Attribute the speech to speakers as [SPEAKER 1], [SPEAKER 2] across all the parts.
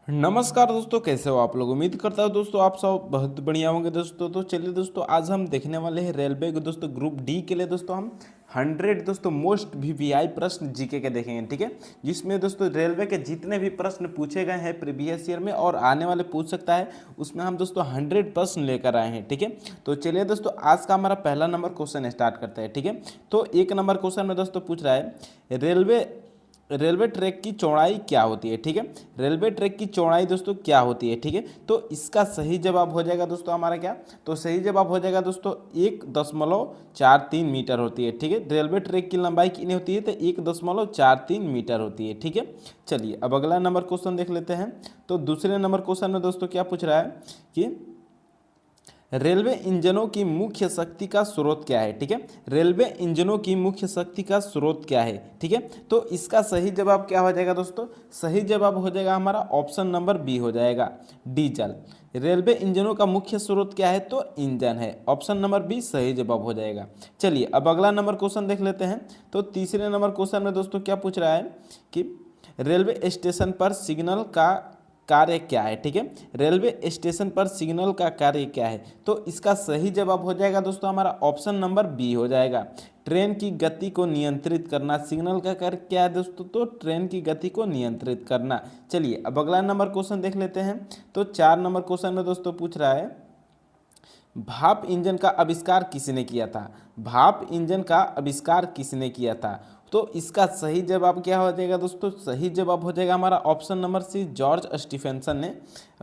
[SPEAKER 1] नमस्कार दोस्तों, कैसे हो आप लोग। उम्मीद करता हूँ दोस्तों आप सब बहुत बढ़िया होंगे दोस्तों। तो चलिए दोस्तों, आज हम देखने वाले हैं रेलवे के दोस्तों ग्रुप डी के लिए दोस्तों हम 100 दोस्तों मोस्ट वीवीआई प्रश्न जीके के देखेंगे, ठीक है। जिसमें दोस्तों रेलवे के जितने भी प्रश्न पूछे गए हैं प्रीवियस ईयर में और आने वाले पूछ सकता है, उसमें हम दोस्तों 100 प्रश्न लेकर आए हैं, ठीक है। तो चलिए दोस्तों, आज का हमारा पहला नंबर क्वेश्चन स्टार्ट करते हैं, ठीक है। तो एक नंबर क्वेश्चन में दोस्तों पूछ रहा है रेलवे ट्रैक की चौड़ाई क्या होती है, ठीक है। रेलवे ट्रैक की चौड़ाई दोस्तों क्या होती है, ठीक है। तो इसका सही जवाब हो जाएगा दोस्तों हमारा क्या, तो सही जवाब हो जाएगा दोस्तों 1.43 मीटर होती है, ठीक है। रेलवे ट्रैक की लंबाई कितनी होती है, तो 1.43 मीटर होती है, ठीक है। चलिए अब अगला नंबर क्वेश्चन देख लेते हैं। तो दूसरे नंबर क्वेश्चन में दोस्तों क्या पूछ रहा है कि रेलवे इंजनों की मुख्य शक्ति का स्रोत क्या है, ठीक है। रेलवे इंजनों की मुख्य शक्ति का स्रोत क्या है, ठीक है। तो इसका सही जवाब क्या हो जाएगा दोस्तों, सही जवाब हो जाएगा हमारा ऑप्शन नंबर बी हो जाएगा, डीजल। रेलवे इंजनों का मुख्य स्रोत क्या है, तो इंजन है। ऑप्शन नंबर बी सही जवाब हो जाएगा। चलिए अब अगला नंबर क्वेश्चन देख लेते हैं। तो तीसरे नंबर क्वेश्चन में दोस्तों क्या पूछ रहा है कि रेलवे स्टेशन पर सिग्नल का कार्य क्या है, ठीक है। रेलवे स्टेशन पर सिग्नल का कार्य क्या है, तो इसका सही जवाब हो जाएगा दोस्तों हमारा ऑप्शन नंबर बी हो जाएगा, ट्रेन की गति को नियंत्रित करना। सिग्नल का कार्य क्या है दोस्तों, तो ट्रेन की गति को नियंत्रित करना। चलिए अब अगला नंबर क्वेश्चन देख लेते हैं। तो 4 नंबर क्वेश्चन में दोस्तों पूछ रहा है भाप इंजन का आविष्कार किसने किया था। भाप इंजन का आविष्कार किसने किया था, तो इसका सही जवाब क्या हो जाएगा दोस्तों, सही जवाब हो जाएगा हमारा option number C, George Stephenson ने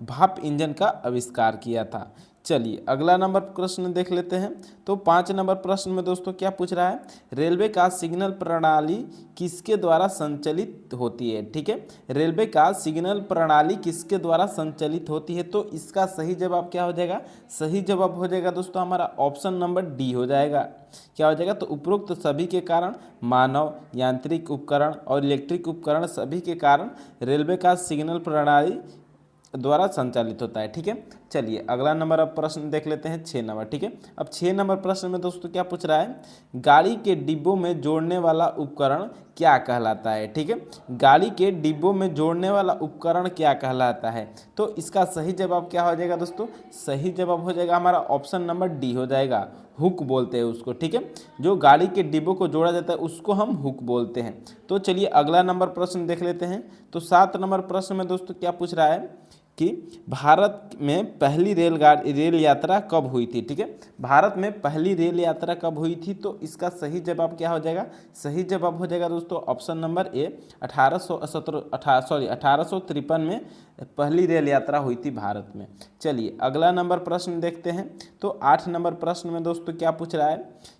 [SPEAKER 1] भाप इंजन का आविष्कार किया था। चलिए अगला नंबर प्रश्न देख लेते हैं। तो 5 नंबर प्रश्न में दोस्तों क्या पूछ रहा है, रेलवे का सिग्नल प्रणाली किसके द्वारा संचालित होती है, ठीक है। रेलवे का सिग्नल प्रणाली किसके द्वारा संचालित होती है, तो इसका सही जवाब क्या हो जाएगा, सही जवाब हो जाएगा दोस्तों हमारा ऑप्शन नंबर डी हो जाएगा। क्या हो जाएगा, तो उपरोक्त सभी के कारण मानव, यांत्रिक उपकरण और इलेक्ट्रिक उपकरण सभी के कारण रेलवे का सिग्नल प्रणाली द्वारा संचालित होता है, ठीक है। चलिए अगला नंबर अब प्रश्न देख लेते हैं 6 नंबर, ठीक है। अब 6 नंबर प्रश्न में दोस्तों क्या पूछ रहा है, गाड़ी के डिब्बों में जोड़ने वाला उपकरण क्या कहलाता है, ठीक है। गाड़ी के डिब्बों में जोड़ने वाला उपकरण क्या कहलाता है, तो इसका सही जवाब क्या हो जाएगा दोस्तों, सही जवाब हो जाएगा हमारा ऑप्शन नंबर डी हो जाएगा, हुक बोलते हैं उसको, ठीक है। जो गाड़ी के डिब्बों को जोड़ा जाता है उसको हम हुक बोलते हैं। तो चलिए अगला नंबर प्रश्न देख लेते हैं। तो 7 नंबर प्रश्न में दोस्तों क्या पूछ रहा है कि भारत में पहली रेल यात्रा कब हुई थी, ठीक है। भारत में पहली रेल यात्रा कब हुई थी, तो इसका सही जवाब क्या हो जाएगा, सही जवाब हो जाएगा दोस्तों ऑप्शन नंबर ए, 1853 में पहली रेल यात्रा हुई थी भारत में। चलिए अगला नंबर प्रश्न देखते हैं। तो 8 नंबर प्रश्न में दोस्तों क्या पूछ रहा है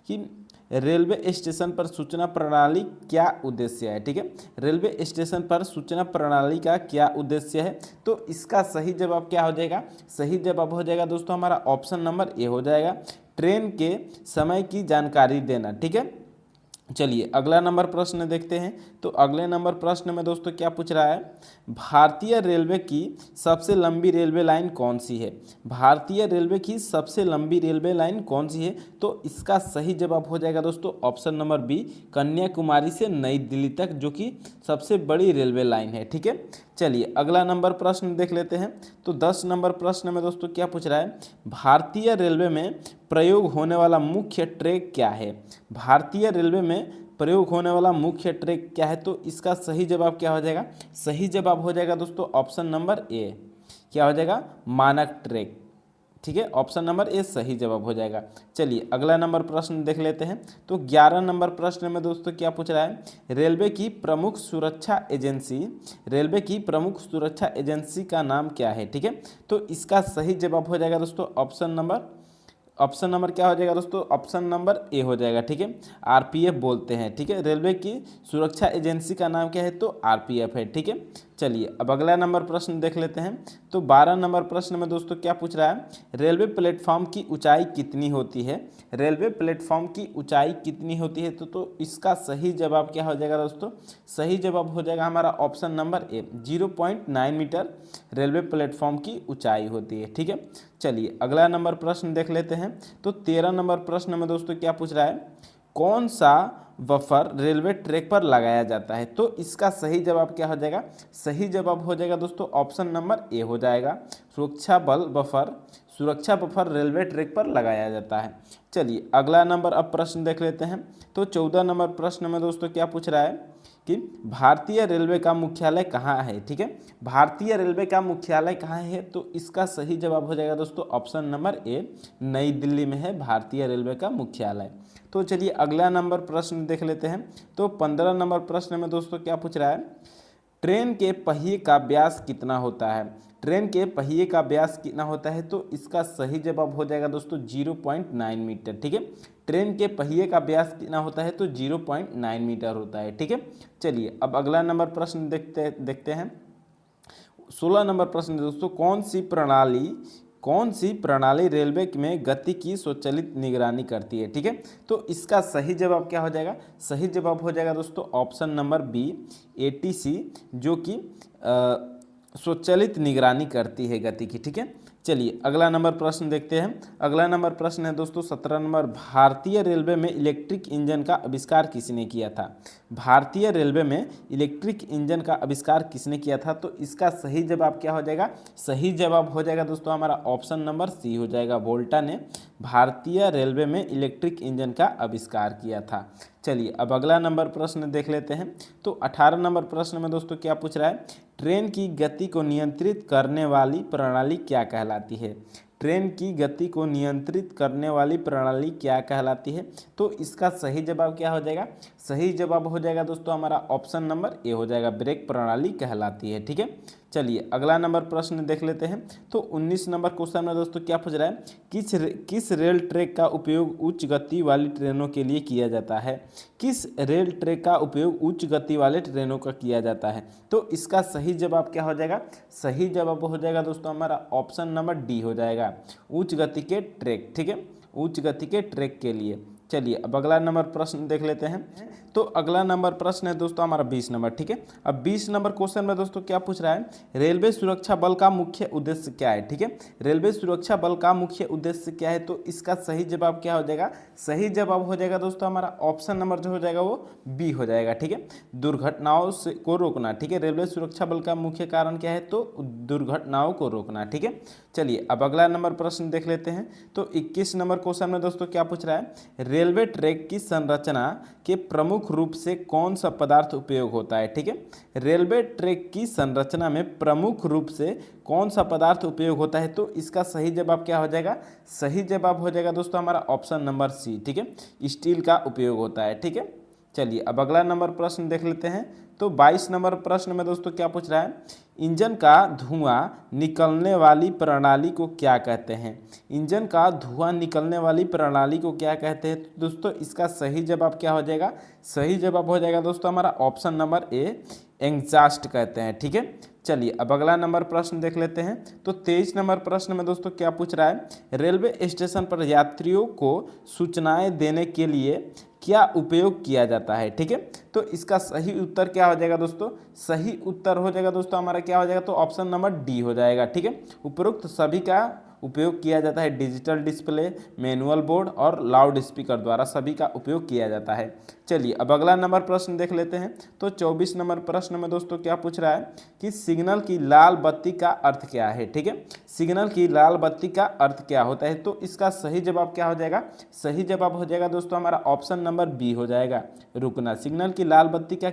[SPEAKER 1] कि रेलवे स्टेशन पर सूचना प्रणाली क्या उद्देश्य है, ठीक है। रेलवे स्टेशन पर सूचना प्रणाली का क्या उद्देश्य है, तो इसका सही जवाब क्या हो जाएगा, सही जवाब हो जाएगा दोस्तों हमारा ऑप्शन नंबर ए हो जाएगा, ट्रेन के समय की जानकारी देना, ठीक है। चलिए अगला नंबर प्रश्न देखते हैं। तो अगले नंबर प्रश्न में दोस्तों क्या पूछ रहा है, भारतीय रेलवे की सबसे लंबी रेलवे लाइन कौन सी है। भारतीय रेलवे की सबसे लंबी रेलवे लाइन कौन सी है, तो इसका सही जवाब हो जाएगा दोस्तों ऑप्शन नंबर बी, कन्याकुमारी से नई दिल्ली तक, जो कि सबसे बड़ी रेलवे लाइन है, ठीक है। चलिए अगला नंबर प्रश्न देख लेते हैं। तो 10 नंबर प्रश्न में दोस्तों क्या पूछ रहा है, भारतीय रेलवे में प्रयोग होने वाला मुख्य ट्रैक क्या है। भारतीय रेलवे में प्रयोग होने वाला मुख्य ट्रैक क्या है, तो इसका सही जवाब क्या हो जाएगा, सही जवाब हो जाएगा दोस्तों ऑप्शन नंबर ए, क्या हो जाएगा, मानक ट्रैक, ठीक है। ऑप्शन नंबर ए सही जवाब हो जाएगा। चलिए अगला नंबर प्रश्न देख लेते हैं। तो 11 नंबर प्रश्न में दोस्तों क्या पूछ रहा है, रेलवे की प्रमुख सुरक्षा एजेंसी का नाम क्या है, ठीक है। तो इसका सही जवाब हो जाएगा दोस्तों ऑप्शन नंबर क्या हो जाएगा दोस्तों, ऑप्शन नंबर ए हो जाएगा, ठीक है। आरपीएफ बोलते हैं, ठीक है। रेलवे की सुरक्षा एजेंसी का नाम क्या है, तो आरपीएफ है, ठीक है। चलिए अब अगला नंबर प्रश्न देख लेते हैं। तो 12 नंबर प्रश्न में दोस्तों क्या पूछ रहा है, रेलवे प्लेटफॉर्म की ऊंचाई कितनी होती है। रेलवे प्लेटफॉर्म की ऊंचाई कितनी होती है, तो इसका सही जवाब क्या हो जाएगा दोस्तों, सही जवाब हो जाएगा हमारा option number A, 0.9 metre railway platform की ऊंचाई होती है, ठीक है। चलिए अगला नंबर प्रश्न देख लेते हैं। तो 13 नंबर प्रश्न में दोस्तों क्या पूछ रहा है, कौन सा बफर रेलवे ट्रैक पर लगाया जाता है? तो इसका सही जवाब क्या हो जाएगा? सही जवाब हो जाएगा दोस्तों ऑप्शन नंबर ए हो जाएगा, सुरक्षा बफर रेलवे ट्रैक पर लगाया जाता है। चलिए अगला नंबर अब प्रश्न देख लेते हैं। तो 14 नंबर प्रश्न में दोस्तों क्या पूछ रहा है कि भारतीय रेलवे का मुख्यालय कहाँ है? ठीक है, भारतीय रेलवे का मुख्यालय कहाँ है? तो इसका सही जवाब हो जाएगा दोस्तों ऑप्शन नंबर ए, नई दिल्ली में है भारतीय रेलवे का मुख्यालय। तो चलिए अगला नंबर प्रश्न देख लेते हैं। तो 15 नंबर प्रश्न में दोस्तों क्या पूछ रहा है? ट्रेन के पहिए का व्यास कितना होता है? ट्रेन के पहिए का व्यास कितना होता है? तो इसका सही जवाब हो जाएगा दोस्तों 0.9 मीटर। ठीक है, ट्रेन के पहिए का व्यास कितना होता है? तो 0.9 मीटर होता है। ठीक है, चलिए अब अगला नंबर प्रश्न देखते हैं। 16 नंबर प्रश्न दोस्तों, कौन सी प्रणाली रेलवे में गति की स्वचालित निगरानी करती है? ठीक है, तो इसका सही जवाब क्या हो जाएगा? सही जवाब हो जाएगा दोस्तों ऑप्शन नंबर बी, ATC, जो कि स्वचालित निगरानी करती है गति की। ठीक है, चलिए अगला नंबर प्रश्न देखते हैं। अगला नंबर प्रश्न है दोस्तों 17 नंबर, भारतीय रेलवे में इलेक्ट्रिक इंजन का आविष्कार किसने किया था? भारतीय रेलवे में इलेक्ट्रिक इंजन का आविष्कार किसने किया था? तो इसका सही जवाब क्या हो जाएगा? सही जवाब हो जाएगा दोस्तों हमारा ऑप्शन नंबर सी हो जाएगा, वोल्टा ने भारतीय रेलवे में इलेक्ट्रिक इंजन का आविष्कार किया था। चलिए अब अगला नंबर प्रश्न देख लेते हैं। तो 18 नंबर प्रश्न में दोस्तों क्या पूछ रहा है? ट्रेन की गति को नियंत्रित करने वाली प्रणाली क्या कहलाती है? ट्रेन की गति को नियंत्रित करने वाली प्रणाली क्या कहलाती है? तो इसका सही जवाब क्या हो जाएगा? सही जवाब हो जाएगा दोस्तों हमारा ऑप्शन नंबर ए हो जाएगा, ब्रेक प्रणाली कहलाती है। ठीक है, चलिए अगला नंबर प्रश्न देख लेते हैं। तो 19 नंबर क्वेश्चन में दोस्तों क्या पूछ रहा है? किस रेल ट्रैक का उपयोग उच्च गति वाली ट्रेनों के लिए किया जाता है? किस रेल ट्रैक का उपयोग उच्च गति वाले ट्रेनों का किया जाता है? तो इसका सही जवाब क्या हो जाएगा? सही जवाब हो जाएगा दोस्तों हमारा ऑप्शन नंबर डी हो जाएगा, उच्च गति के ट्रैक। ठीक है, उच्च गति के ट्रैक के लिए। चलिए अब अगला नंबर प्रश्न देख लेते हैं। तो अगला नंबर प्रश्न है दोस्तों हमारा 20 नंबर। ठीक है, अब 20 नंबर क्वेश्चन में दोस्तों क्या पूछ रहा है? रेलवे सुरक्षा बल का मुख्य उद्देश्य क्या है? ठीक है, रेलवे सुरक्षा बल का मुख्य उद्देश्य क्या है? तो इसका सही जवाब क्या हो जाएगा? सही जवाब हो जाएगा दोस्तों हमारा ऑप्शन नंबर जो हो जाएगा वो बी हो जाएगा। ठीक है, दुर्घटनाओं से को रोकना। ठीक है, रेलवे सुरक्षा बल का मुख्य कारण क्या है? तो दुर्घटनाओं को रोकना। ठीक है, चलिए अब अगला नंबर प्रश्न देख लेते हैं। तो 21 नंबर क्वेश्चन में दोस्तों क्या पूछ रहा है? रेलवे ट्रैक की संरचना के प्रमुख रूप से कौन सा पदार्थ उपयोग होता है? ठीक है, रेलवे ट्रैक की संरचना में प्रमुख रूप से कौन सा पदार्थ उपयोग होता है? तो इसका सही जवाब क्या हो जाएगा? सही जवाब हो जाएगा दोस्तों हमारा ऑप्शन नंबर सी। ठीक है, स्टील का उपयोग होता है। ठीक है, चलिए अब अगला नंबर प्रश्न देख लेते हैं। तो 22 नंबर प्रश्न में दोस्तों क्या पूछ रहा है? इंजन का धुआं निकलने वाली प्रणाली को क्या कहते हैं? इंजन का धुआं निकलने वाली प्रणाली को क्या कहते हैं? तो दोस्तों इसका सही जवाब क्या हो जाएगा? सही जवाब हो जाएगा दोस्तों हमारा ऑप्शन नंबर ए, एग्जॉस्ट कहते हैं। ठीक है, चलिए अब अगला नंबर प्रश्न देख लेते हैं। तो 23 नंबर प्रश्न में दोस्तों क्या पूछ रहा है? रेलवे स्टेशन पर यात्रियों को सूचनाएं देने के लिए क्या उपयोग किया जाता है? ठीक है, तो इसका सही उत्तर क्या हो जाएगा दोस्तों? सही उत्तर हो जाएगा दोस्तों हमारा क्या हो जाएगा? तो ऑप्शन नंबर डी हो जाएगा। ठीक है, उपरोक्त सभी का उपयोग किया जाता है, डिजिटल डिस्प्ले, मैनुअल बोर्ड और लाउड स्पीकर द्वारा सभी का उपयोग किया जाता है। चलिए अब अगला नंबर प्रश्न देख लेते हैं। तो 24 नंबर प्रश्न में दोस्तों क्या पूछ रहा है कि सिग्नल की लाल बत्ती का अर्थ क्या है? ठीक है, सिग्नल की लाल बत्ती का अर्थ क्या होता है? तो इसका सही जवाब क्या हो जाएगा? सही जवाब हो जाएगा दोस्तों हमारा ऑप्शन नंबर बी हो जाएगा, रुकना। सिग्नल की लाल बत्ती का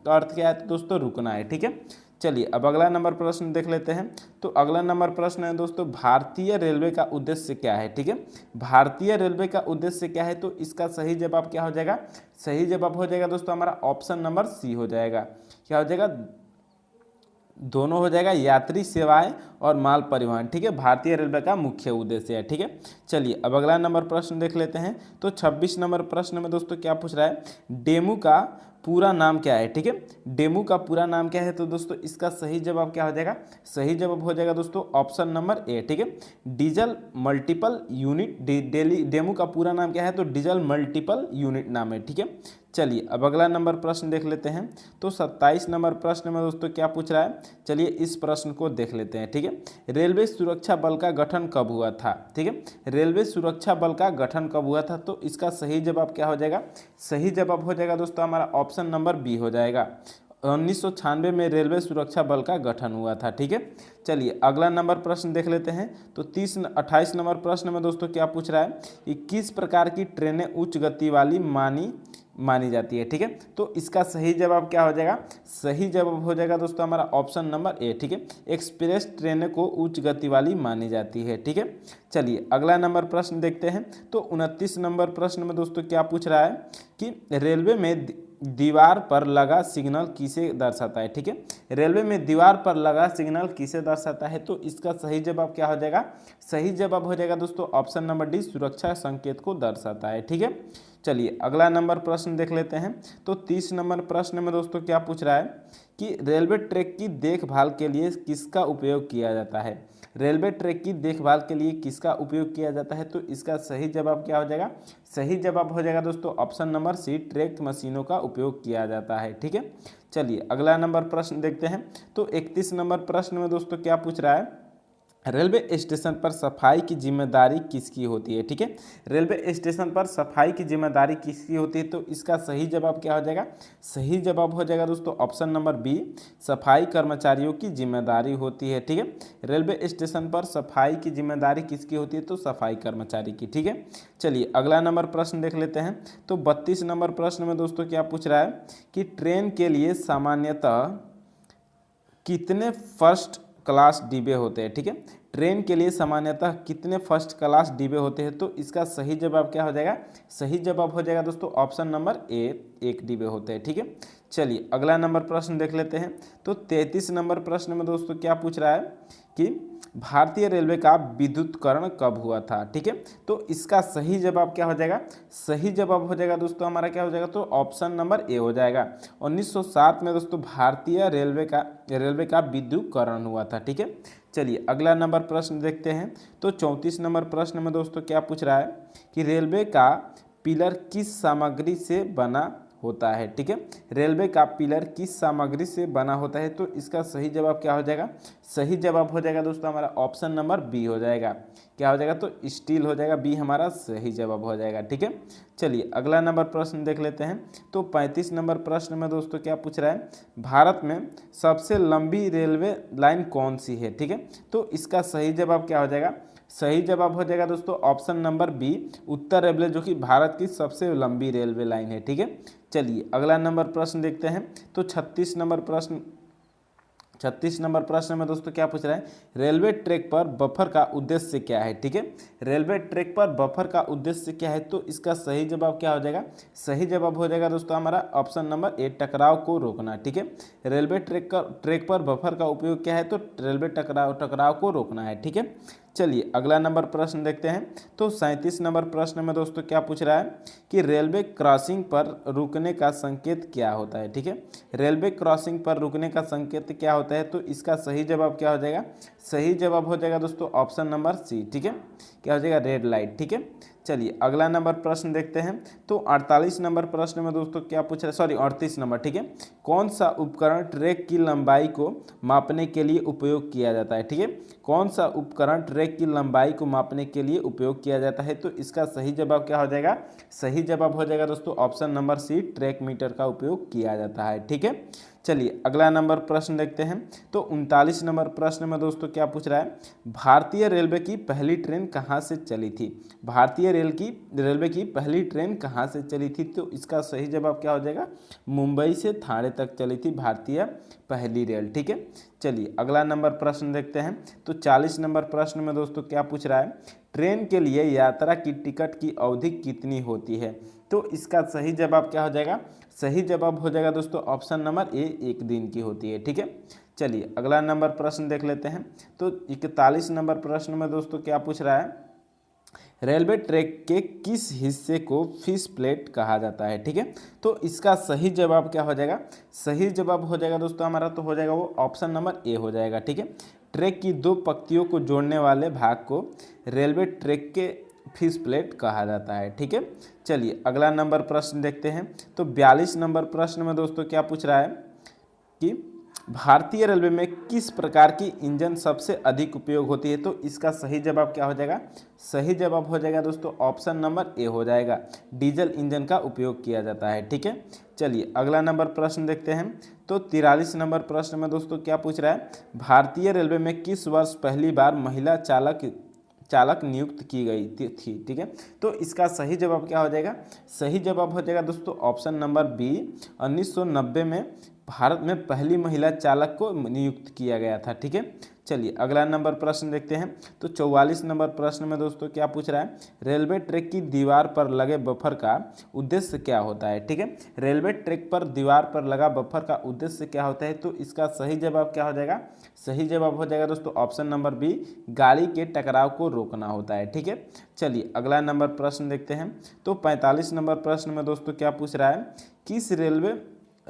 [SPEAKER 1] अर्थ क्या है? तो दोस्तों रुकना है। ठीक है, चलिए अब अगला नंबर प्रश्न देख लेते हैं। तो अगला नंबर प्रश्न है दोस्तों, भारतीय रेलवे का उद्देश्य क्या है? ठीक है, भारतीय रेलवे का उद्देश्य क्या है? तो इसका सही जवाब क्या हो जाएगा? सही जवाब हो जाएगा दोस्तों हमारा ऑप्शन नंबर सी हो जाएगा। क्या हो जाएगा? दोनों हो जाएगा, यात्री सेवाएं और माल परिवहन। ठीक है, भारतीय रेलवे का मुख्य उद्देश्य है। ठीक है, चलिए अब अगला नंबर प्रश्न देख लेते हैं। तो 26 नंबर प्रश्न में दोस्तों क्या पूछ रहा है? डेमू का पूरा नाम क्या है? ठीक है, डेमू का पूरा नाम क्या है? तो दोस्तों इसका सही जवाब क्या हो जाएगा? सही जवाब हो जाएगा दोस्तों ऑप्शन नंबर ए। ठीक है, डीजल मल्टीपल यूनिट। डेमू का पूरा नाम क्या है? तो डीजल मल्टीपल यूनिट नाम है। ठीक है, चलिए अब अगला नंबर प्रश्न देख लेते हैं। तो 27 नंबर प्रश्न में दोस्तों क्या पूछ रहा है, चलिए इस प्रश्न को देख लेते हैं। ठीक है, रेलवे सुरक्षा बल का गठन कब हुआ था। ठीक है, रेलवे सुरक्षा बल का गठन कब हुआ था, तो इसका सही जवाब क्या हो जाएगा, सही जवाब हो जाएगा दोस्तों हमारा ऑप्शन नंबर बी हो जाएगा। 1996 में रेलवे सुरक्षा बल का गठन हुआ था। ठीक है, चलिए अगला नंबर प्रश्न देख लेते हैं। तो 28 नंबर प्रश्न में दोस्तों क्या पूछ रहा है कि किस प्रकार की ट्रेनें उच्च गति वाली मानी जाती है। ठीक है, तो इसका सही जवाब क्या हो जाएगा, सही जवाब हो जाएगा दोस्तों हमारा ऑप्शन नंबर ए। ठीक है, एक्सप्रेस ट्रेनें को उच्च गति वाली मानी जाती है। ठीक है, चलिए अगला नंबर प्रश्न देखते हैं। तो 29 नंबर प्रश्न में दोस्तों क्या पूछ रहा है कि रेलवे में दीवार पर लगा सिग्नल किसे दर्शाता है। ठीक है, रेलवे में दीवार पर लगा सिग्नल किसे दर्शाता है, तो इसका सही जवाब क्या हो जाएगा, सही जवाब हो जाएगा दोस्तों ऑप्शन नंबर डी, सुरक्षा संकेत को दर्शाता है। ठीक है, चलिए अगला नंबर प्रश्न देख लेते हैं। तो 30 नंबर प्रश्न में दोस्तों क्या पूछ रहा है कि रेलवे ट्रैक की देखभाल के लिए किसका उपयोग किया जाता है। रेलवे ट्रैक की देखभाल के लिए किसका उपयोग किया जाता है, तो इसका सही जवाब क्या हो जाएगा, सही जवाब हो जाएगा दोस्तों ऑप्शन नंबर सी, ट्रैक मशीनों का उपयोग किया जाता है। ठीक है, चलिए अगला नंबर प्रश्न देखते हैं। तो 31 नंबर प्रश्न में दोस्तों क्या पूछ रहा है, रेलवे स्टेशन पर सफाई की जिम्मेदारी किसकी होती है। ठीक है, रेलवे स्टेशन पर सफाई की जिम्मेदारी किसकी होती है, तो इसका सही जवाब क्या हो जाएगा, सही जवाब हो जाएगा दोस्तों ऑप्शन नंबर बी, सफाई कर्मचारियों की जिम्मेदारी होती है। ठीक है, रेलवे स्टेशन पर सफाई की जिम्मेदारी किसकी होती है, तो सफाई कर्मचारी की। ठीक है, चलिए अगला नंबर प्रश्न देख लेते हैं। तो 32 नंबर प्रश्न में दोस्तों क्या पूछ रहा है कि ट्रेन के लिए सामान्यतः कितने फर्स्ट क्लास डिब्बे होते हैं। ठीक है, ट्रेन के लिए सामान्यतः कितने फर्स्ट क्लास डिब्बे होते हैं, तो इसका सही जवाब क्या हो जाएगा, सही जवाब हो जाएगा दोस्तों ऑप्शन नंबर ए, एक डिब्बे होते हैं। ठीक है, चलिए अगला नंबर प्रश्न देख लेते हैं। तो 33 नंबर प्रश्न में दोस्तों क्या पूछ रहा है कि भारतीय रेलवे का विद्युतीकरण कब हुआ था। ठीक है, तो इसका सही जवाब क्या हो जाएगा, सही जवाब हो जाएगा दोस्तों हमारा क्या हो जाएगा, तो ऑप्शन नंबर ए हो जाएगा। 1907 में दोस्तों भारतीय रेलवे का विद्युतीकरण हुआ था। ठीक है, चलिए अगला नंबर प्रश्न देखते हैं। तो 34 नंबर प्रश्न में दोस्तों क्या पूछ रहा है कि रेलवे का पिलर किस सामग्री से बना होता है। ठीक है, रेलवे का पिलर किस सामग्री से बना होता है, तो इसका सही जवाब क्या हो जाएगा, सही जवाब हो जाएगा दोस्तों हमारा ऑप्शन नंबर बी हो जाएगा। क्या हो जाएगा, तो स्टील हो जाएगा, बी हमारा सही जवाब हो जाएगा। ठीक है, चलिए अगला नंबर प्रश्न देख लेते हैं। तो 35 नंबर प्रश्न में दोस्तों क्या पूछ रहा है, भारत में सबसे लंबी रेलवे लाइन कौन सी है। ठीक है, तो इसका सही जवाब क्या हो जाएगा, सही जवाब हो जाएगा दोस्तों ऑप्शन नंबर बी, उत्तर रेलवे, जो कि भारत की सबसे लंबी रेलवे लाइन है। ठीक है, चलिए अगला नंबर प्रश्न देखते हैं। तो 36 नंबर प्रश्न में दोस्तों क्या पूछ रहा है, रेलवे ट्रैक पर बफर का उद्देश्य क्या है। ठीक है, रेलवे ट्रैक पर बफर का उद्देश्य क्या है, तो इसका सही जवाब क्या हो जाएगा, सही जवाब हो जाएगा दोस्तों हमारा ऑप्शन नंबर ए, टकराव को रोकना। ठीक है, रेलवे ट्रैक पर बफर का उपयोग क्या है, तो रेलवे टकराव को रोकना है। ठीक है, चलिए अगला नंबर प्रश्न देखते हैं। तो 37 नंबर प्रश्न में दोस्तों क्या पूछ रहा है कि रेलवे क्रॉसिंग पर रुकने का संकेत क्या होता है। ठीक है, रेलवे क्रॉसिंग पर रुकने का संकेत क्या होता है, तो इसका सही जवाब क्या हो जाएगा, सही जवाब हो जाएगा दोस्तों ऑप्शन नंबर सी। ठीक है, क्या हो जाएगा, रेड लाइट। ठीक है, चलिए अगला नंबर प्रश्न देखते हैं। तो 48 नंबर प्रश्न में दोस्तों क्या पूछ रहा है, सॉरी 38 नंबर। ठीक है, कौन सा उपकरण ट्रैक की लंबाई को मापने के लिए उपयोग किया जाता है। ठीक है, कौन सा उपकरण ट्रैक की लंबाई को मापने के लिए उपयोग किया जाता है, तो इसका सही जवाब क्या हो जाएगा, सही जवाब हो जाएगा दोस्तों option number C, track metre का उपयोग किया जाता है। ठीक है, चलिए अगला नंबर प्रश्न देखते हैं। तो 39 नंबर प्रश्न में दोस्तों क्या पूछ रहा है, भारतीय रेलवे की पहली ट्रेन कहाँ से चली थी। भारतीय रेलवे की पहली ट्रेन कहाँ से चली थी, तो इसका सही जवाब क्या हो जाएगा, मुंबई से थाने तक चली थी भारतीय पहली रेल। ठीक है, चलिए अगला नंबर प्रश्न देखते हैं। तो 40 नंबर प्रश्न में दोस्तों क्या पूछ रहा है, ट्रेन के लिए यात्रा की टिकट की अवधि कितनी होती है, तो इसका सही जवाब क्या हो जाएगा, सही जवाब हो जाएगा दोस्तों ऑप्शन नंबर ए, एक दिन की होती है। ठीक है, चलिए अगला नंबर प्रश्न देख लेते हैं। तो 41 नंबर प्रश्न में दोस्तों क्या पूछ रहा है, रेलवे ट्रैक के किस हिस्से को फिश प्लेट कहा जाता है। ठीक है, तो इसका सही जवाब क्या हो जाएगा, सही जवाब हो जाएगा दोस्तों हमारा, तो हो जाएगा वो ऑप्शन नंबर ए हो जाएगा। ठीक है, ट्रैक की दो पंक्तियों को जोड़ने वाले भाग को रेलवे ट्रैक के फिश प्लेट कहा जाता है। ठीक है, चलिए अगला नंबर प्रश्न देखते हैं। तो 42 नंबर प्रश्न में दोस्तों क्या पूछ रहा है कि भारतीय रेलवे में किस प्रकार की इंजन सबसे अधिक उपयोग होती है। तो इसका सही जवाब क्या हो जाएगा, सही जवाब हो जाएगा दोस्तों ऑप्शन नंबर ए हो जाएगा, डीजल इंजन का उपयोग किया जाता है। ठीक है, चलिए अगला नंबर प्रश्न देखते हैं। तो 43 नंबर प्रश्न में दोस्तों क्या पूछ रहा है, भारतीय रेलवे में किस वर्ष पहली बार महिला चालक नियुक्त की गई थी। ठीक है, तो इसका सही जवाब क्या हो जाएगा, सही जवाब हो जाएगा दोस्तों ऑप्शन नंबर बी, 1990 में भारत में पहली महिला चालक को नियुक्त किया गया था। ठीक है, चलिए अगला नंबर प्रश्न देखते हैं। तो 44 नंबर प्रश्न में दोस्तों क्या पूछ रहा है, रेलवे ट्रैक की दीवार पर लगे बफर का उद्देश्य क्या होता है। ठीक है, रेलवे ट्रैक पर दीवार पर लगा बफर का उद्देश्य क्या होता है। तो इसका सही जवाब क्या हो जाएगा, सही जवाब हो जाएगा दोस्तों ऑप्शन नंबर बी, गाड़ी के टकराव को रोकना होता है। ठीक है, चलिए अगला नंबर प्रश्न देखते हैं। तो 45 नंबर प्रश्न में दोस्तों क्या पूछ रहा है, किस रेलवे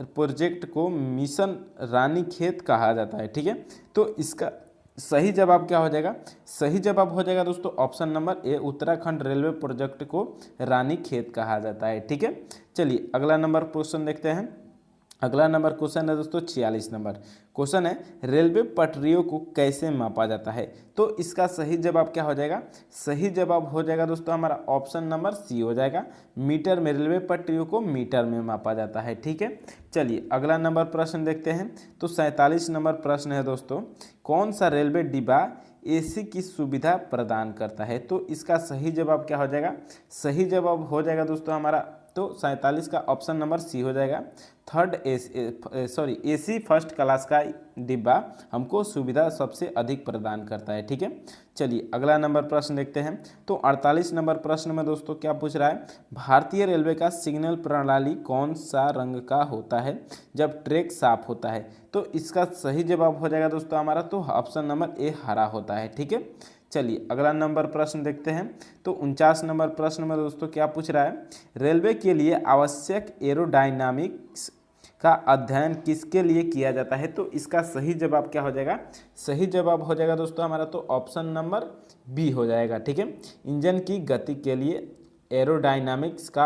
[SPEAKER 1] प्रोजेक्ट को मिशन रानीखेत कहा जाता है। ठीक है, तो इसका सही जवाब क्या हो जाएगा, सही जवाब हो जाएगा दोस्तों ऑप्शन नंबर ए, उत्तराखंड रेलवे प्रोजेक्ट को रानीखेत कहा जाता है। ठीक है, चलिए अगला नंबर क्वेश्चन देखते हैं। अगला नंबर क्वेश्चन है दोस्तों 46 नंबर क्वेश्चन है, रेलवे पटरियों को कैसे मापा जाता है। तो इसका सही जवाब क्या हो जाएगा, सही जवाब हो जाएगा दोस्तों हमारा ऑप्शन नंबर सी हो जाएगा, मीटर में, रेलवे पटरियों को मीटर में मापा जाता है। ठीक है, चलिए अगला नंबर प्रश्न देखते हैं। तो 47 नंबर प्रश्न है दोस्तों, कौन सा रेलवे डिब्बा एसी की सुविधा प्रदान करता है। तो इसका सही जवाब क्या हो जाएगा, सही जवाब हो जाएगा दोस्तों हमारा, तो 47 का ऑप्शन नंबर सी हो जाएगा, थर्ड एसी फर्स्ट क्लास का डिब्बा हमको सुविधा सबसे अधिक प्रदान करता है। ठीक है, चलिए अगला नंबर प्रश्न देखते हैं। तो 48 नंबर प्रश्न में दोस्तों क्या पूछ रहा है, भारतीय रेलवे का सिग्नल प्रणाली कौन सा रंग का होता है जब ट्रैक साफ होता है। तो इसका सही जवाब हो जाएगा दोस्तों हमारा, तो ऑप्शन नंबर ए हरा होता है। ठीक है, चलिए अगला नंबर प्रश्न देखते हैं। तो 49 नंबर प्रश्न में दोस्तों क्या पूछ रहा है, रेलवे के लिए आवश्यक एरोडायनामिक्स का अध्ययन किसके लिए किया जाता है। तो इसका सही जवाब क्या हो जाएगा, सही जवाब हो जाएगा दोस्तों हमारा, तो ऑप्शन नंबर बी हो जाएगा। ठीक है, इंजन की गति के लिए एरोडायनामिक्स का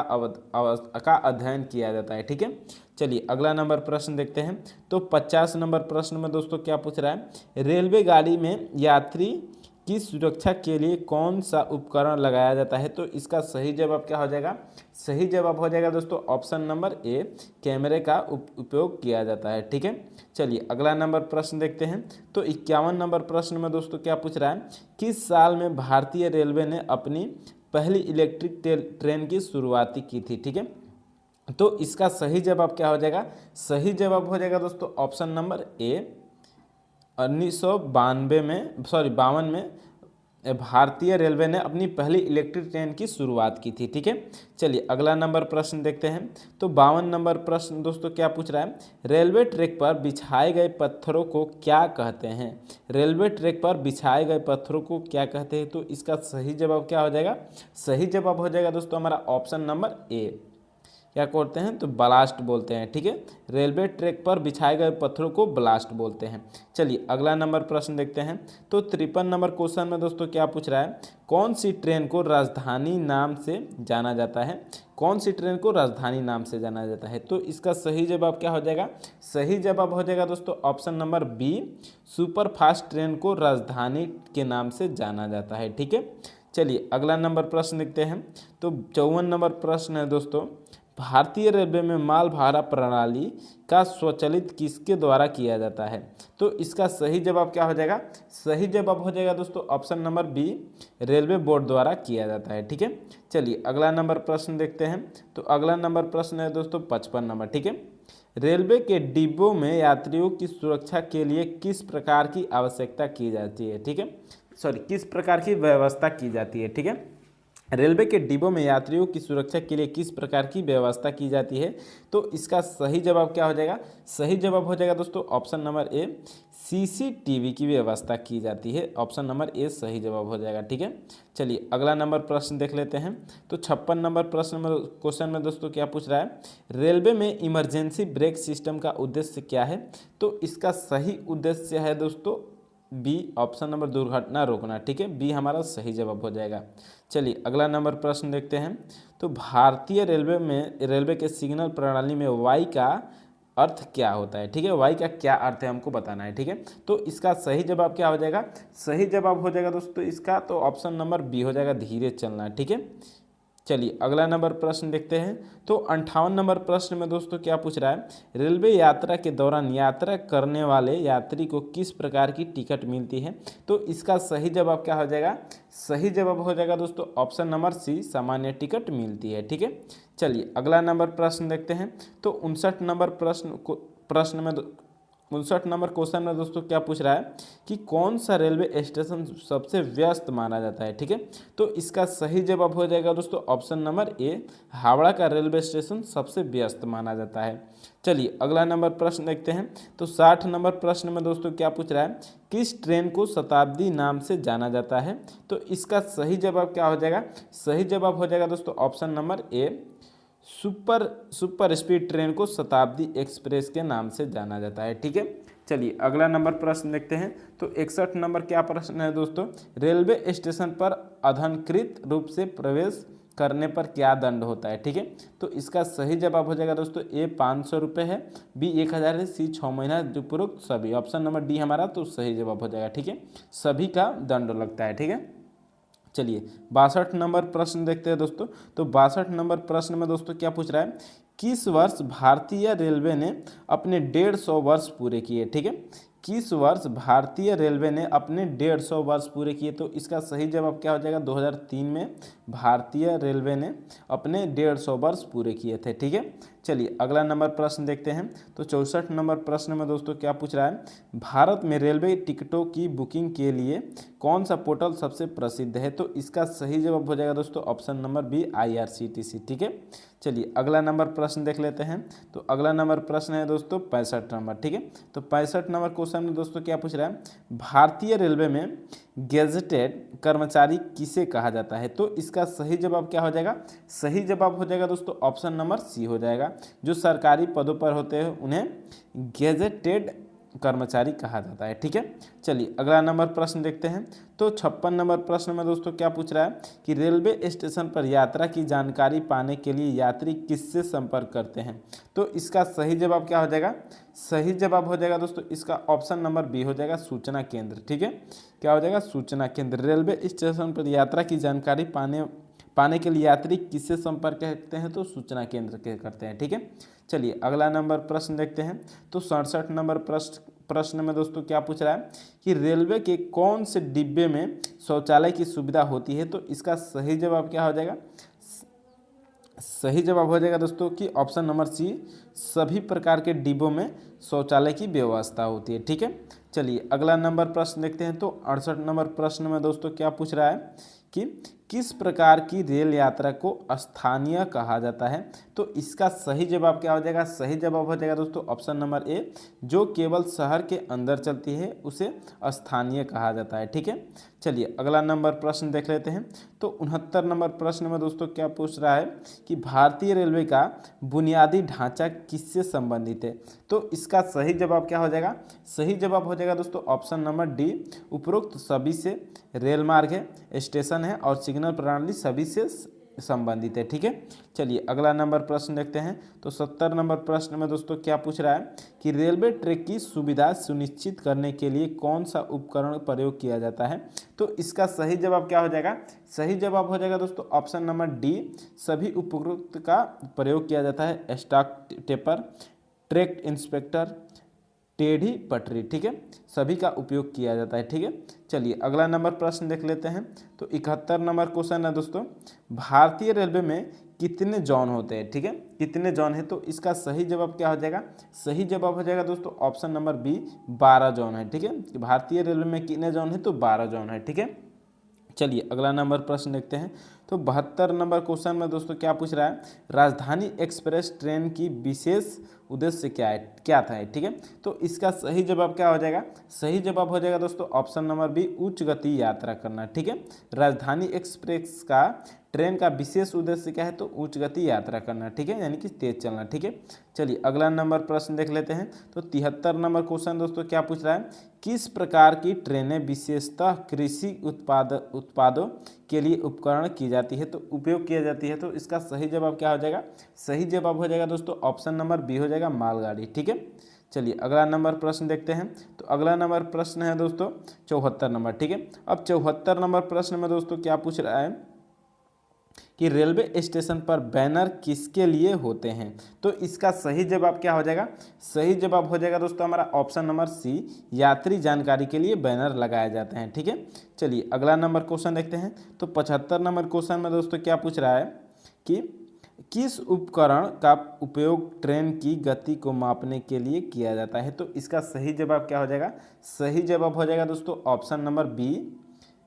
[SPEAKER 1] अध्ययन किया जाता है। ठीक है, चलिए अगला नंबर प्रश्न देखते हैं। तो 50 नंबर प्रश्न में दोस्तों क्या पूछ रहा है, रेलवे गाड़ी में यात्री की सुरक्षा के लिए कौन सा उपकरण लगाया जाता है। तो इसका सही जवाब क्या हो जाएगा, सही जवाब हो जाएगा दोस्तों ऑप्शन नंबर ए, कैमरे का उपयोग किया जाता है। ठीक है, चलिए अगला नंबर प्रश्न देखते हैं। तो 51 नंबर प्रश्न में दोस्तों क्या पूछ रहा है, किस साल में भारतीय रेलवे ने अपनी पहली इलेक्ट्रिक ट्रेन की शुरुआत की थी। ठीक है, तो इसका सही जवाब क्या हो जाएगा, सही जवाब हो जाएगा दोस्तों ऑप्शन नंबर ए, 1952 में भारतीय रेलवे ने अपनी पहली इलेक्ट्रिक ट्रेन की शुरुआत की थी। ठीक है, चलिए अगला नंबर प्रश्न देखते हैं। तो 52 नंबर प्रश्न दोस्तों क्या पूछ रहा है, रेलवे ट्रैक पर बिछाए गए पत्थरों को क्या कहते हैं। रेलवे ट्रैक पर बिछाए गए पत्थरों को क्या कहते हैं। तो इसका सही जवाब क्या हो जाएगा, सही जवाब हो जाएगा दोस्तों हमारा ऑप्शन नंबर ए, क्या करते हैं, तो ब्लास्ट बोलते हैं। ठीक है, रेलवे ट्रैक पर बिछाए गए पत्थरों को ब्लास्ट बोलते हैं। चलिए अगला नंबर प्रश्न देखते हैं। तो 53 नंबर क्वेश्चन में दोस्तों क्या पूछ रहा है, कौन सी ट्रेन को राजधानी नाम से जाना जाता है। कौन सी ट्रेन को राजधानी नाम से जाना जाता है। तो इसका सही जवाब क्या हो जाएगा, सही जवाब हो जाएगा दोस्तों option number B, super fast train को राजधानी के नाम से जाना जाता है। ठीक है, चलिए अगला नंबर प्रश्न देखते हैं। तो 54 नंबर प्रश्न है दोस्तों, भारतीय रेलवे में माल भाड़ा प्रणाली का स्वचालित किसके द्वारा किया जाता है। तो इसका सही जवाब क्या हो जाएगा, सही जवाब हो जाएगा दोस्तों option number B, railway board द्वारा किया जाता है। ठीक है, चलिए अगला नंबर प्रश्न देखते हैं। तो अगला नंबर प्रश्न है दोस्तों 55 नंबर। ठीक है, रेलवे के डिब्बों में यात्रियों की सुरक्षा के लिए किस प्रकार की आवश्यकता की जाती है। ठीक है, किस प्रकार की व्यवस्था की जाती है। ठीक है, रेलवे के डिब्बों में यात्रियों की सुरक्षा के लिए किस प्रकार की व्यवस्था की जाती है। तो इसका सही जवाब क्या हो जाएगा, सही जवाब हो जाएगा दोस्तों ऑप्शन नंबर ए, सीसीटीवी की व्यवस्था की जाती है। ऑप्शन नंबर ए सही जवाब हो जाएगा। ठीक है, चलिए अगला नंबर प्रश्न देख लेते हैं। तो 56 नंबर प्रश्न में क्वेश्चन में दोस्तों क्या पूछ रहा है, रेलवे में इमरजेंसी ब्रेक सिस्टम का उद्देश्य क्या है। तो इसका सही उद्देश्य है दोस्तों बी ऑप्शन नंबर दुर्घटना रोकना। ठीक है, बी हमारा सही जवाब हो जाएगा। चलिए अगला नंबर प्रश्न देखते हैं। तो भारतीय रेलवे के सिग्नल प्रणाली में वाई का अर्थ क्या होता है। ठीक है, वाई का क्या अर्थ है हमको बताना है। ठीक है, तो इसका सही जवाब क्या हो जाएगा, सही जवाब हो जाएगा दोस्तों इसका तो ऑप्शन नंबर बी हो जाएगा, धीरे चलना। ठीक है, चलिए अगला नंबर प्रश्न देखते हैं। तो 58 नंबर प्रश्न में दोस्तों क्या पूछ रहा है, रेलवे यात्रा के दौरान यात्रा करने वाले यात्री को किस प्रकार की टिकट मिलती है। तो इसका सही जवाब क्या हो जाएगा, सही जवाब हो जाएगा दोस्तों ऑप्शन नंबर सी, सामान्य टिकट मिलती है। ठीक है, चलिए अगला नंबर प्रश्न देखते हैं। तो 59 नंबर प्रश्न में 59 नंबर क्वेश्चन में दोस्तों क्या पूछ रहा है कि कौन सा रेलवे स्टेशन सबसे व्यस्त माना जाता है। ठीक है, तो इसका सही जवाब हो जाएगा दोस्तों ऑप्शन नंबर ए, हावड़ा का रेलवे स्टेशन सबसे व्यस्त माना जाता है। चलिए अगला नंबर प्रश्न देखते हैं। तो 60 नंबर प्रश्न में दोस्तों क्या पूछ रहा है, किस ट्रेन को शताब्दी नाम से जाना जाता है। तो इसका सही जवाब क्या हो जाएगा, सही जवाब हो जाएगा दोस्तों ऑप्शन नंबर ए, सुपर स्पीड ट्रेन को शताब्दी एक्सप्रेस के नाम से जाना जाता है। ठीक है, चलिए अगला नंबर प्रश्न देखते हैं। तो 61 नंबर क्या प्रश्न है दोस्तों, रेलवे स्टेशन पर अनधिकृत रूप से प्रवेश करने पर क्या दंड होता है। ठीक है, तो इसका सही जवाब हो जाएगा दोस्तों ए, 500 रुपये है, बी 1000 है, सी 6 महीना, उपरोक्त सभी। ऑप्शन नंबर डी हमारा तो सही जवाब हो जाएगा। ठीक है, सभी का दंड लगता है। ठीक है, चलिए 62 नंबर प्रश्न देखते हैं दोस्तों। तो 62 नंबर प्रश्न में दोस्तों क्या पूछ रहा है, किस वर्ष भारतीय रेलवे ने अपने 150 वर्ष पूरे किए। ठीक है, किस वर्ष भारतीय रेलवे ने अपने 150 वर्ष पूरे किए। तो इसका सही जवाब क्या हो जाएगा, 2003 में भारतीय रेलवे ने अपने 150 वर्ष पूरे किए थे। ठीक है, चलिए अगला नंबर प्रश्न देखते हैं। तो 64 नंबर प्रश्न में दोस्तों क्या पूछ रहा है, भारत में रेलवे टिकटों की बुकिंग के लिए कौन सा पोर्टल सबसे प्रसिद्ध है। तो इसका सही जवाब हो जाएगा दोस्तों ऑप्शन नंबर बी, IRCTC। ठीक है, चलिए अगला नंबर प्रश्न देख लेते हैं। तो अगला नंबर प्रश्न है दोस्तों 65 नंबर। ठीक है, तो 65 नंबर क्वेश्चन में दोस्तों क्या पूछ रहा है, भारतीय रेलवे में गेजेटेड कर्मचारी किसे कहा जाता है। तो इसका सही जवाब क्या हो जाएगा, सही जवाब हो जाएगा दोस्तों ऑप्शन नंबर सी हो जाएगा, जो सरकारी पदों पर होते हैं उन्हें गेजेटेड कर्मचारी कहा जाता है। ठीक है, चलिए अगला नंबर प्रश्न देखते हैं। तो 56 नंबर प्रश्न में दोस्तों क्या पूछ रहा है कि रेलवे स्टेशन पर यात्रा की जानकारी पाने के लिए यात्री किससे संपर्क करते हैं। तो इसका सही जवाब क्या हो जाएगा, सही जवाब हो जाएगा दोस्तों इसका ऑप्शन नंबर बी हो जाएगा, सूचना केंद्र। ठीक है, क्या हो जाएगा, सूचना केंद्र। रेलवे स्टेशन पर यात्रा की जानकारी पाने के लिए यात्री किससे संपर्क करते हैं, तो सूचना केंद्र के करते हैं। ठीक है, चलिए अगला नंबर प्रश्न देखते हैं। तो 67 नंबर प्रश्न में दोस्तों क्या पूछ रहा है कि रेलवे के कौन से डिब्बे में शौचालय की सुविधा होती है। तो इसका सही जवाब क्या हो जाएगा, सही जवाब हो जाएगा दोस्तों कि ऑप्शन नंबर सी, सभी प्रकार के डिब्बों में शौचालय की व्यवस्था होती है। ठीक है, चलिए अगला नंबर प्रश्न देखते हैं। तो 68 नंबर प्रश्न में दोस्तों क्या पूछ रहा है कि किस प्रकार की रेल यात्रा को स्थानीय कहा जाता है। तो इसका सही जवाब क्या हो जाएगा, सही जवाब हो जाएगा दोस्तों ऑप्शन नंबर ए, जो केवल शहर के अंदर चलती है उसे स्थानीय कहा जाता है। ठीक है, चलिए अगला नंबर प्रश्न देख लेते हैं। तो 69 नंबर प्रश्न में दोस्तों क्या पूछ रहा है कि भारतीय रेलवे का बुनियादी ढांचा किससे संबंधित है। तो इसका सही जवाब क्या हो जाएगा, सही जवाब हो जाएगा दोस्तों ऑप्शन नंबर डी, उपरोक्त सभी से। रेल मार्ग है, स्टेशन है और सिग्नल प्रणाली सभी से संबंधित है। ठीक है, चलिए अगला नंबर प्रश्न देखते हैं। तो 70 नंबर प्रश्न में दोस्तों क्या पूछ रहा है कि रेलवे ट्रैक की सुविधा सुनिश्चित करने के लिए कौन सा उपकरण प्रयोग किया जाता है। तो इसका सही जवाब क्या हो जाएगा, सही जवाब हो जाएगा दोस्तों ऑप्शन नंबर डी, सभी उपकरण का प्रयोग किया जाता है। स्टॉक टेपर, ट्रैक इंस्पेक्टर, टेढ़ी पटरी। ठीक है, सभी का उपयोग किया जाता है। ठीक है, चलिए अगला नंबर प्रश्न देख लेते हैं। तो 71 नंबर क्वेश्चन है दोस्तों, भारतीय रेलवे में कितने जॉन होते हैं। ठीक है, कितने जॉन है। तो इसका सही जवाब क्या हो जाएगा, सही जवाब हो जाएगा दोस्तों ऑप्शन नंबर बी, 12 जॉन है। ठीक है, भारतीय रेलवे में कितने जॉन है, तो 12 जॉन है। ठीक है, चलिए अगला नंबर प्रश्न देखते हैं। तो 72 नंबर क्वेश्चन में दोस्तों क्या पूछ रहा है, राजधानी एक्सप्रेस ट्रेन की विशेष उद्देश्य क्या था, ठीक है। तो इसका सही जवाब क्या हो जाएगा, सही जवाब हो जाएगा दोस्तों ऑप्शन नंबर बी, उच्च गति यात्रा करना, ठीक है। राजधानी एक्सप्रेस का ट्रेन का विशेष उद्देश्य क्या है, तो उच्च गति यात्रा करना, ठीक है, यानी कि तेज चलना, ठीक है। चलिए अगला नंबर प्रश्न देख लेते हैं। तो 73 नंबर क्वेश्चन दोस्तों क्या पूछ रहा है, किस प्रकार की ट्रेनें विशेषतः कृषि उत्पादों के लिए उपकरण की जाती है, तो उपयोग किया जाती है। तो इसका सही जवाब क्या हो जाएगा, सही जवाब हो जाएगा दोस्तों ऑप्शन नंबर बी हो जाएगा, मालगाड़ी, ठीक है। चलिए अगला नंबर प्रश्न देखते हैं। तो अगला नंबर प्रश्न है दोस्तों 74 नंबर, ठीक है। अब 74 नंबर प्रश्न में दोस्तों क्या पूछ रहा है कि रेलवे स्टेशन पर बैनर किसके लिए होते हैं। तो इसका सही जवाब क्या हो जाएगा, सही जवाब हो जाएगा दोस्तों हमारा ऑप्शन नंबर सी, यात्री जानकारी के लिए बैनर लगाए जाते हैं, ठीक है। चलिए अगला नंबर क्वेश्चन देखते हैं। तो 75 नंबर क्वेश्चन में दोस्तों क्या पूछ रहा है कि किस उपकरण का उपयोग ट्रेन की गति को मापने के लिए किया जाता है। तो इसका सही जवाब क्या हो जाएगा, सही जवाब हो जाएगा दोस्तों option number B,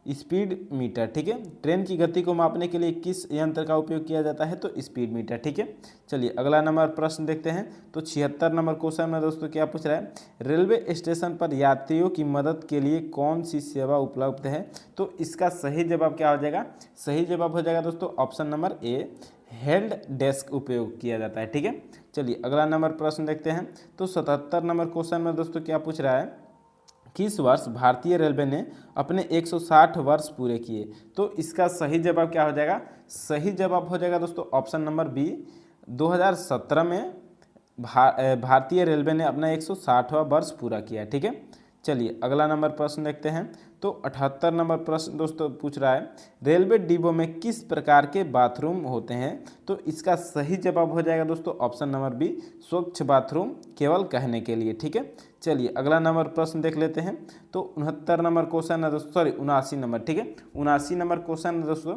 [SPEAKER 1] speed metre, ठीक है। ट्रेन की गति को मापने के लिए किस यंत्र का उपयोग किया जाता है, तो स्पीड मीटर, ठीक है। चलिए अगला नंबर प्रश्न देखते हैं। तो 76 नंबर क्वेश्चन में दोस्तों क्या पूछ रहा है, रेलवे स्टेशन पर यात्रियों की मदद के लिए कौन सी सेवा उपलब्ध है। तो इसका सही जवाब क्या हो जाएगा, सही जवाब हो जाएगा दोस्तों ऑप्शन नंबर ए, हेल्प डेस्क उपयोग किया जाता है, ठीक है। चलिए अगला नंबर प्रश्न देखते हैं। तो 77 नंबर क्वेश्चन में दोस्तों क्या पूछ रहा है, किस वर्ष भारतीय रेलवे ने अपने 160 वर्ष पूरे किए। तो इसका सही जवाब क्या हो जाएगा, सही जवाब हो जाएगा दोस्तों ऑप्शन नंबर बी, 2017 में भारतीय रेलवे ने अपना 160वां वर्ष पूरा किया, ठीक है। चलिए अगला नंबर प्रश्न देखते हैं। तो 78 नंबर प्रश्न दोस्तों पूछ रहा है, रेलवे डिब्बों में किस प्रकार के बाथरूम होते हैं। तो इसका सही जवाब हो जाएगा दोस्तों ऑप्शन नंबर बी, स्वच्छ बाथरूम केवल कहने के लिए, ठीक है। चलिए अगला नंबर प्रश्न देख लेते हैं। तो 69 नंबर क्वेश्चन है दोस्तों, सॉरी 79 नंबर, ठीक है। 79 नंबर क्वेश्चन है दोस्तों,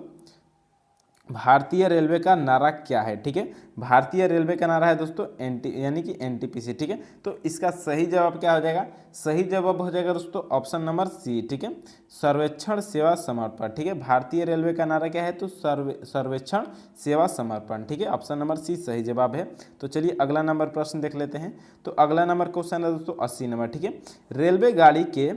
[SPEAKER 1] भारतीय रेलवे का नारा क्या है, ठीक है। भारतीय रेलवे का नारा है दोस्तों यानी कि एनटीपीसी, ठीक है। तो इसका सही जवाब क्या हो जाएगा, सही जवाब हो जाएगा दोस्तों ऑप्शन नंबर सी, ठीक है, सर्वेक्षण सेवा समर्पण, ठीक है। भारतीय रेलवे का नारा क्या है, तो सर्वेक्षण सेवा समर्पण, ठीक है। ऑप्शन नंबर सी सही जवाब है। तो चलिए अगला नंबर प्रश्न देख लेते हैं। तो अगला नंबर क्वेश्चन है दोस्तों 80 नंबर, ठीक है। रेलवे गाड़ी के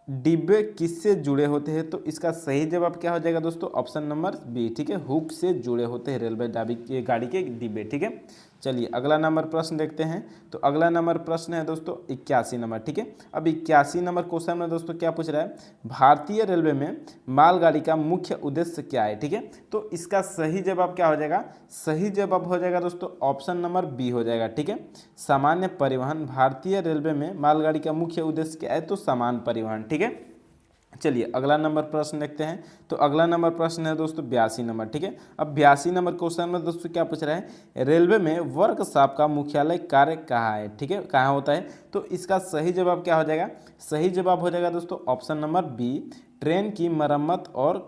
[SPEAKER 1] डिब्बे किससे जुड़े होते हैं। तो इसका सही जवाब क्या हो जाएगा दोस्तों ऑप्शन नंबर बी, ठीक है, हुक से जुड़े होते हैं रेलवे गाड़ी के डिब्बे, ठीक है। चलिए अगला नंबर प्रश्न देखते हैं। तो अगला नंबर प्रश्न है दोस्तों 81 नंबर, ठीक है। अब 81 नंबर क्वेश्चन में दोस्तों क्या पूछ रहा है, भारतीय रेलवे में मालगाड़ी का मुख्य उद्देश्य क्या है, ठीक है। तो इसका सही जवाब क्या हो जाएगा, सही जवाब हो जाएगा दोस्तों ऑप्शन नंबर बी हो जाएगा, ठीक है, सामान्य परिवहन। भारतीय रेलवे में मालगाड़ी का मुख्य उद्देश्य क्या है, तो सामान्य परिवहन, ठीक है। चलिए अगला नंबर प्रश्न देखते हैं। तो अगला नंबर प्रश्न है दोस्तों 82 नंबर, ठीक है। अब 82 नंबर क्वेश्चन में दोस्तों क्या पूछ रहा है, रेलवे में वर्कशॉप का मुख्यालय कार्य कहाँ है, ठीक है, कहाँ होता है। तो इसका सही जवाब क्या हो जाएगा, सही जवाब हो जाएगा दोस्तों ऑप्शन नंबर बी, ट्रेन की मरम्मत और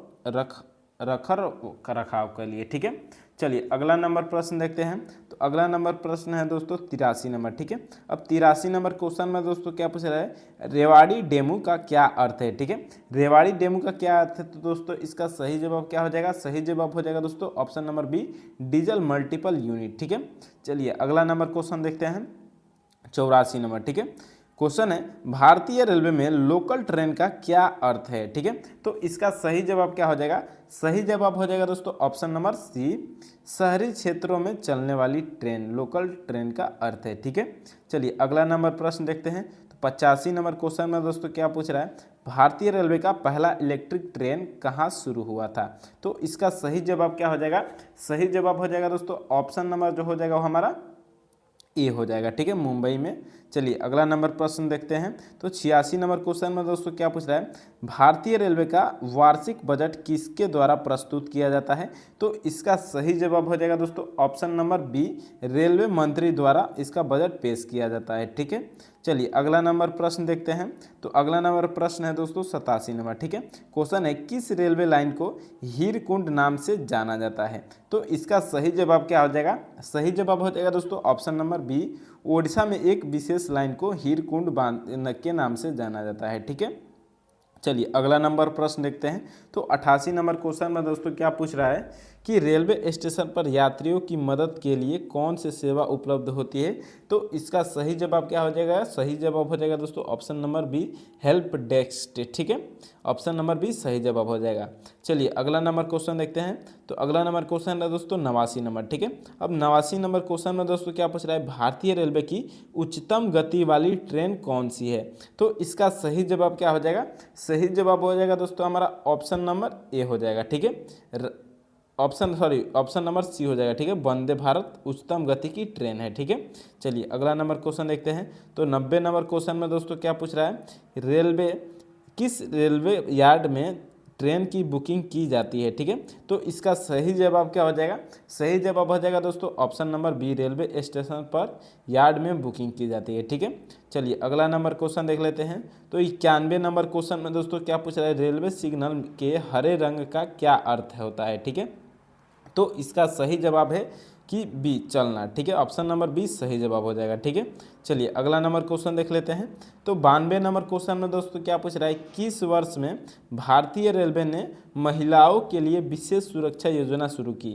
[SPEAKER 1] रखाव के लिए, ठीक है। चलिए अगला नंबर प्रश्न देखते हैं। तो अगला नंबर प्रश्न है दोस्तों 83 नंबर, ठीक है। अब 83 नंबर क्वेश्चन में दोस्तों क्या पूछ रहा है, रेवाड़ी डेमू का क्या अर्थ है, ठीक है। रेवाड़ी डेमू का क्या अर्थ है, तो दोस्तों इसका सही जवाब क्या हो जाएगा, सही जवाब हो जाएगा दोस्तों option number B, diesel multiple unit, ठीक है। चलिए अगला नंबर क्वेश्चन देखते हैं 84 नंबर, ठीक है। क्वेश्चन है, भारतीय रेलवे में लोकल ट्रेन का क्या अर्थ है, ठीक है। तो इसका सही जवाब क्या हो जाएगा, सही जवाब हो जाएगा दोस्तों ऑप्शन नंबर सी, शहरी क्षेत्रों में चलने वाली ट्रेन, लोकल ट्रेन का अर्थ है, ठीक है। चलिए अगला नंबर प्रश्न देखते हैं। तो 85 नंबर क्वेश्चन में दोस्तों क्या पूछ रहा है, भारतीय रेलवे का पहला इलेक्ट्रिक ट्रेन कहाँ शुरू हुआ था। तो इसका सही जवाब क्या हो जाएगा, सही जवाब हो जाएगा दोस्तों ऑप्शन नंबर जो हो जाएगा वो हमारा ए हो जाएगा, ठीक है, मुंबई में। चलिए अगला नंबर प्रश्न देखते हैं। तो 86 नंबर क्वेश्चन में दोस्तों क्या पूछ रहा है, भारतीय रेलवे का वार्षिक बजट किसके द्वारा प्रस्तुत किया जाता है। तो इसका सही जवाब हो जाएगा दोस्तों ऑप्शन नंबर बी, रेलवे मंत्री द्वारा इसका बजट पेश किया जाता है, ठीक है। चलिए अगला नंबर प्रश्न देखते हैं। तो अगला नंबर प्रश्न है दोस्तों 87 नंबर, ठीक है। क्वेश्चन है, किस रेलवे लाइन को हीरकुंड नाम से जाना जाता है। तो इसका सही जवाब क्या हो जाएगा, सही जवाब हो जाएगा दोस्तों ऑप्शन नंबर बी, ओडिशा में एक विशेष लाइन को हीरकुंड बांध के नाम से जाना जाता है, ठीक है। चलिए अगला नंबर प्रश्न देखते हैं। तो 88 नंबर क्वेश्चन में दोस्तों क्या पूछ रहा है कि रेलवे स्टेशन पर यात्रियों की मदद के लिए कौन सी सेवा उपलब्ध होती है। तो इसका सही जवाब क्या हो जाएगा, सही जवाब हो जाएगा दोस्तों option number B, help desk. ठीक है, ऑप्शन नंबर बी सही जवाब हो जाएगा। चलिए अगला नंबर क्वेश्चन देखते हैं। तो अगला नंबर क्वेश्चन है दोस्तों 89 नंबर। ठीक है, अब 89 नंबर क्वेश्चन में दोस्तों क्या पूछ रहा है, भारतीय रेलवे की उच्चतम गति वाली ट्रेन कौन सी है। तो इसका सही जवाब क्या हो जाएगा, सही जवाब हो जाएगा दोस्तों हमारा ऑप्शन नंबर ए हो जाएगा। ठीक है, ऑप्शन नंबर सी हो जाएगा। ठीक है, वंदे भारत उच्चतम गति की ट्रेन है। ठीक है, चलिए अगला नंबर क्वेश्चन देखते हैं। तो 90 नंबर क्वेश्चन में दोस्तों क्या पूछ रहा है, किस रेलवे यार्ड में ट्रेन की बुकिंग की जाती है। ठीक है, तो इसका सही जवाब क्या हो जाएगा, सही जवाब हो जाएगा दोस्तों option number B, railway station पर यार्ड में बुकिंग की जाती है। ठीक है, चलिए अगला नंबर क्वेश्चन देख लेते हैं। तो 91 नंबर क्वेश्चन में दोस्तों क्या पूछ रहा है, रेलवे सिग्नल के हरे रंग का क्या अर्थ होता है। ठीक है, तो इसका सही जवाब है कि बी, चलना। ठीक है, ऑप्शन नंबर बी सही जवाब हो जाएगा। ठीक है, चलिए अगला नंबर क्वेश्चन देख लेते हैं। तो 92 नंबर क्वेश्चन में दोस्तों क्या पूछ रहा है, किस वर्ष में भारतीय रेलवे ने महिलाओं के लिए विशेष सुरक्षा योजना शुरू की,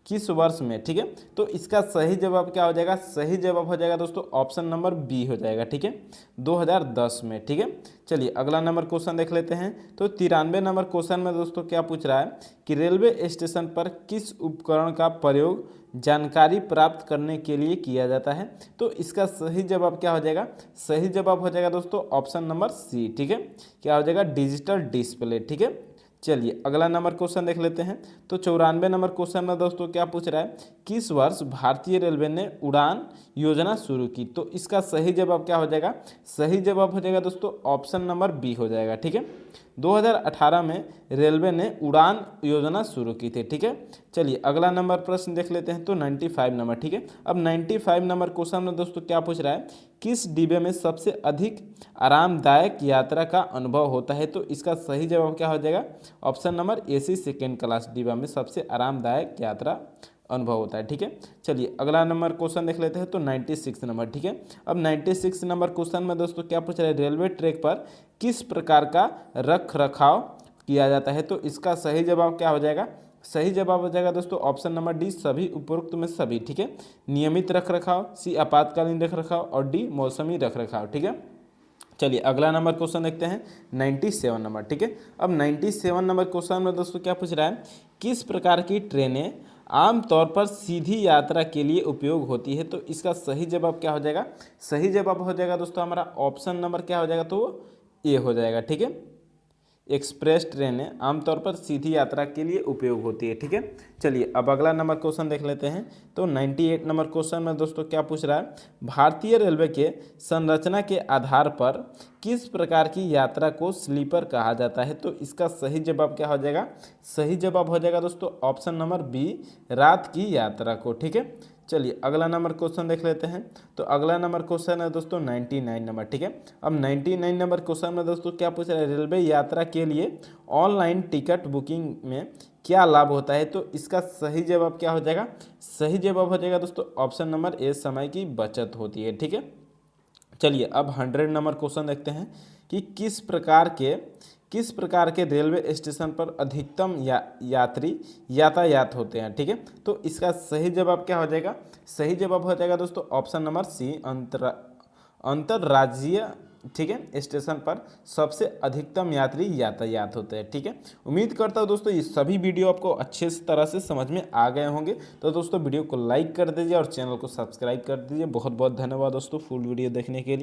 [SPEAKER 1] किस वर्ष में। ठीक है, तो इसका सही जवाब क्या हो जाएगा, सही जवाब हो जाएगा दोस्तों ऑप्शन नंबर बी हो जाएगा। ठीक है, 2010 में। ठीक है, चलिए अगला नंबर क्वेश्चन देख लेते हैं। तो 93 नंबर क्वेश्चन में दोस्तों क्या पूछ रहा है कि रेलवे स्टेशन पर किस उपकरण का प्रयोग जानकारी प्राप्त करने के लिए किया जाता है। तो इसका सही जवाब क्या हो जाएगा, सही जवाब हो जाएगा दोस्तों ऑप्शन नंबर सी। ठीक है, क्या हो जाएगा, डिजिटल डिस्प्ले। ठीक है, चलिए अगला नंबर क्वेश्चन देख लेते हैं। तो 94 नंबर क्वेश्चन में दोस्तों क्या पूछ रहा है, किस वर्ष भारतीय रेलवे ने उड़ान योजना शुरू की। तो इसका सही जवाब क्या हो जाएगा, सही जवाब हो जाएगा दोस्तों ऑप्शन नंबर बी हो जाएगा। ठीक है, 2018 में रेलवे ने उड़ान योजना शुरू की थी। ठीक है, चलिए अगला नंबर प्रश्न देख लेते हैं। तो 95 नंबर। ठीक है, अब 95 नंबर क्वेश्चन में दोस्तों क्या पूछ रहा है, किस डिब्बे में सबसे अधिक आरामदायक यात्रा का अनुभव होता है। तो इसका सही जवाब क्या हो जाएगा, option number AC second class डिब्बा में सबसे आरामदायक यात्रा अनुभव होता है। ठीक है, चलिए अगला नंबर क्वेश्चन देख लेते हैं। तो 96 नंबर। ठीक है, अब 96 नंबर क्वेश्चन में दोस्तों क्या पूछ रहा है, रेलवे ट्रैक पर किस प्रकार का रख रखाव किया जाता है। तो इसका सही जवाब क्या हो जाएगा, सही जवाब हो जाएगा दोस्तों ऑप्शन नंबर डी, सभी उपरोक्त में सभी। ठीक है, नियमित रख रखाव, सी आपातकालीन रख रखाव और डी मौसमी रख रखाव। ठीक है, चलिए अगला नंबर क्वेश्चन देखते हैं 97 नंबर। ठीक है, अब 97 नंबर क्वेश्चन में दोस्तों क्या पूछ रहा है, किस प्रकार की ट्रेनें आमतौर पर सीधी यात्रा के लिए उपयोग होती है। तो इसका सही जवाब क्या हो जाएगा, सही जवाब हो जाएगा दोस्तों हमारा ऑप्शन नंबर क्या हो जाएगा, तो ए हो जाएगा। ठीक है, एक्सप्रेस ट्रेनें आमतौर पर सीधी यात्रा के लिए उपयोग होती है। ठीक है, चलिए अब अगला नंबर क्वेश्चन देख लेते हैं। तो 98 नंबर क्वेश्चन में दोस्तों क्या पूछ रहा है, भारतीय रेलवे के संरचना के आधार पर किस प्रकार की यात्रा को स्लीपर कहा जाता है। तो इसका सही जवाब क्या हो जाएगा, सही जवाब हो जाएगा दोस्तों ऑप्शन नंबर बी, रात की यात्रा को। ठीक है, चलिए अगला नंबर क्वेश्चन देख लेते हैं। तो अगला नंबर क्वेश्चन है दोस्तों 99 नंबर। ठीक है, अब 99 नंबर क्वेश्चन में दोस्तों क्या पूछ रहा है, रेलवे यात्रा के लिए ऑनलाइन टिकट बुकिंग में क्या लाभ होता है। तो इसका सही जवाब क्या हो जाएगा, सही जवाब हो जाएगा दोस्तों ऑप्शन नंबर ए, समय की बचत होती है। ठीक है, चलिए अब 100 नंबर क्वेश्चन देखते हैं कि किस प्रकार के रेलवे स्टेशन पर अधिकतम यात्री यातायात होते हैं। ठीक है, तो इसका सही जवाब क्या हो जाएगा, सही जवाब हो जाएगा दोस्तों ऑप्शन नंबर सी, अंतर्राज्यीय। ठीक है, स्टेशन पर सबसे अधिकतम यात्री यातायात होते हैं। ठीक है, उम्मीद करता हूँ दोस्तों ये सभी वीडियो आपको अच्छे तरह से समझ में आ गए होंगे। तो दोस्तों वीडियो को लाइक कर दीजिए और चैनल को सब्सक्राइब कर दीजिए। बहुत बहुत धन्यवाद दोस्तों फुल वीडियो देखने के लिए।